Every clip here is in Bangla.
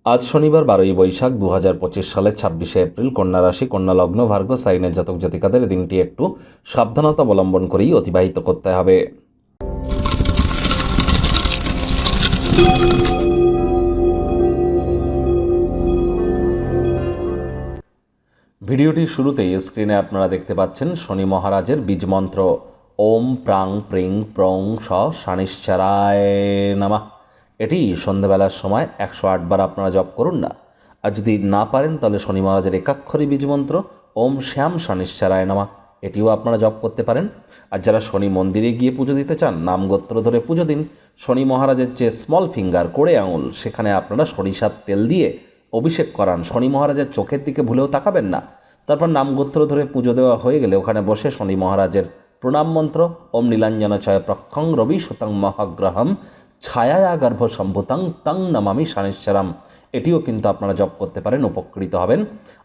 আজ শনিবার 12ই বৈশাখ 2025 সালের 26শে এপ্রিল, কন্যা রাশি, কন্যা লগ্ন, ভার্গ সাইনের জাতক জাতিকাদের দিনটি একটু সাবধানতা অবলম্বন করেই অতিবাহিত করতে হবে। ভিডিওটির শুরুতেই স্ক্রিনে আপনারা দেখতে পাচ্ছেন শনি মহারাজের বীজ মন্ত্র ওম প্রাং প্রিং প্রং স শানিশ্চারায় নামা। এটি সন্ধ্যাবেলার সময় 108 বার আপনারা জপ করুন না। আর যদি না পারেন তাহলে শনি মহারাজের একাক্ষরী বীজ মন্ত্র ওম শ্যাম শানিশ্চারায় নামা, এটিও আপনারা জপ করতে পারেন। আর যারা শনি মন্দিরে গিয়ে পুজো দিতে চান, নামগোত্র ধরে পুজো দিন। শনি মহারাজের যে স্মল ফিঙ্গার, কোড়ে আঙুল, সেখানে আপনারা সরিষার তেল দিয়ে অভিষেক করান। শনি মহারাজের চোখের দিকে ভুলেও তাকাবেন না। তারপর নামগোত্র ধরে পুজো দেওয়া হয়ে গেলে ওখানে বসে শনি মহারাজের প্রণাম মন্ত্র ওম নীলাঞ্জন চয় প্রক্ষং রবি শতং মহাগ্রহম ছায়া গর্ভ সম্ভুতং তং নমামি শানিশ্চরম, এটিও কিন্তু আপনারা জপ করতে পারেন, উপকৃত হবেন।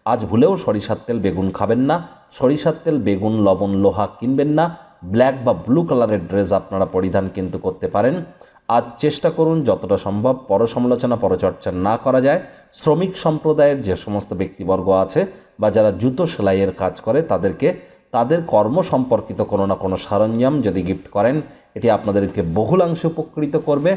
আজ ভুলেও সরিষার তেল বেগুন খাবেন না। সরিষার তেল বেগুন লবণ লোহা কিনবেন না। ব্ল্যাক বা ব্লু কালারের ড্রেস আপনারা পরিধান কিন্তু করতে পারেন। আজ চেষ্টা করুন যতটা সম্ভব পরসমালোচনা পরচর্চা না করা যায়। শ্রমিক সম্প্রদায়ের যে সমস্ত ব্যক্তিবর্গ আছে বা যারা জুতো সেলাইয়ের কাজ করে তাদেরকে তাদের কর্ম সম্পর্কিত কোনো না কোনো সরঞ্জাম যদি গিফট করেন, এটি আপনাদেরকে বহুলাংশে উপকৃত করবে।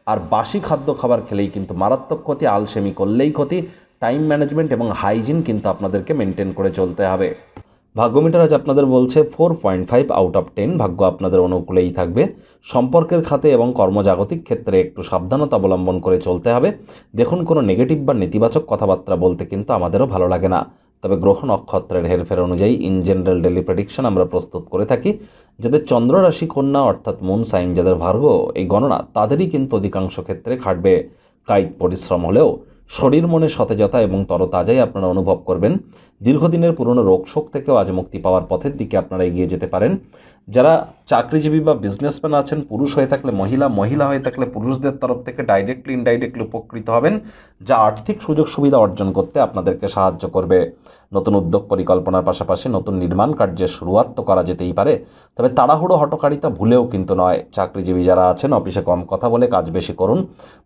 আর বাসি খাদ্য খাবার খেলেই কিন্তু মারাত্মক ক্ষতি, আলসেমি করলেই ক্ষতি। টাইম ম্যানেজমেন্ট এবং হাইজিন কিন্তু আপনাদেরকে মেনটেন করে চলতে হবে। ভাগ্যমিটার আজ আপনাদের বলছে 4.5 আউট অফ 10, ভাগ্য আপনাদের অনুকূলেই থাকবে। সম্পর্কের খাতে এবং কর্মজাগতিক ক্ষেত্রে একটু সাবধানতা অবলম্বন করে চলতে হবে। দেখুন, কোনো নেগেটিভ বা নেতিবাচক কথাবার্তা বলতে কিন্তু আমাদেরও ভালো লাগে না, তবে গ্রহ নক্ষত্রের হেরফের অনুযায়ী ইন জেনারেল ডেলি প্রেডিকশন আমরা প্রস্তুত করে থাকি। যাদের চন্দ্র রাশি কন্যা অর্থাৎ মুন সাইন, যাদের ভার্গ এই গণনা, তাদেরই কিন্তু অধিকাংশ ক্ষেত্রে খাটবে। কায়িক পরিশ্রম হলেও শরীর মনে সতেজতা এবং তরতাজাই আপনারা অনুভব করবেন। দীর্ঘদিনের পুরনো রোগশোক থেকেও আজ মুক্তি পাওয়ার পথের দিকে আপনারা এগিয়ে যেতে পারেন। যারা চাকরিজীবী বা বিজনেসম্যান আছেন, পুরুষ হয়ে থাকলে মহিলা, মহিলা হয়ে থাকলে পুরুষদের তরফ থেকে ডাইরেক্টলি ইনডাইরেক্টলি উপকৃত হবেন, যা আর্থিক সুযোগ সুবিধা অর্জন করতে আপনাদেরকে সাহায্য করবে। নতুন উদ্যোগ পরিকল্পনার পাশাপাশি নতুন নির্মাণ কার্যের শুরুয়াত তো করা যেতেই পারে, তবে তাড়াহুড়ো হটকারিতা ভুলেও কিন্তু নয়। চাকরিজীবী যারা আছেন, অফিসে কম কথা বলে কাজ বেশি করুন,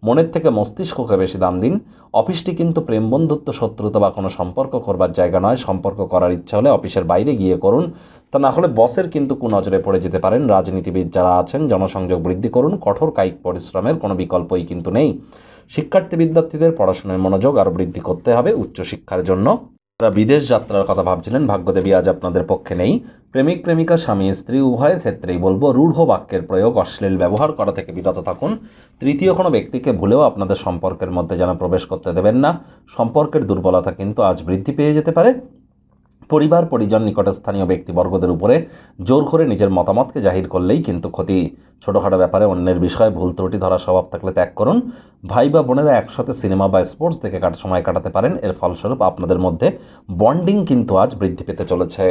মনের থেকে মস্তিষ্ককে বেশি দাম দিন। অফিসটি কিন্তু প্রেম বন্ধুত্ব শত্রুতা বা কোনো সম্পর্ক করবার জায়গা নয়। সম্পর্ক করার ইচ্ছা হলে অফিসের বাইরে গিয়ে করুন, তা না হলে বসের কিন্তু কুনজরে পড়ে যেতে পারেন। রাজনীতিবিদ যারা আছেন, জনসংযোগ বৃদ্ধি করুন। কঠোর কায়িক পরিশ্রমের কোনো বিকল্পই কিন্তু নেই। শিক্ষার্থী বিদ্যার্থীদের পড়াশোনায় মনোযোগ আরও বৃদ্ধি করতে হবে উচ্চশিক্ষার জন্য। যারা বিদেশ যাত্রার কথা ভাবছিলেন, ভাগ্যদেবী আজ আপনাদের পক্ষে নেই। প্রেমিক প্রেমিকা, স্বামী স্ত্রী উভয়ের ক্ষেত্রেই বলবো রূঢ় বাক্যের প্রয়োগ, অশ্লীল ব্যবহার করা থেকে বিরত থাকুন। তৃতীয় কোনো ব্যক্তিকে ভুলেও আপনাদের সম্পর্কের মধ্যে যেন প্রবেশ করতে দেবেন না। সম্পর্কের দুর্বলতা কিন্তু আজ বৃদ্ধি পেয়ে যেতে পারে। পরিবার পরিজন নিকটস্থানীয় ব্যক্তিবর্গদের উপরে জোর করে নিজের মতামতকে জাহির করলেই কিন্তু ক্ষতি। ছোটোখাটো ব্যাপারে অন্যের বিষয়ে ভুল ত্রুটি ধরা স্বভাব থাকলে ত্যাগ করুন। ভাই বা বোনেরা একসাথে সিনেমা বা স্পোর্টস দেখে সময় কাটাতে পারেন। এর ফলস্বরূপ আপনাদের মধ্যে বন্ডিং কিন্তু আজ বৃদ্ধি পেতে চলেছে।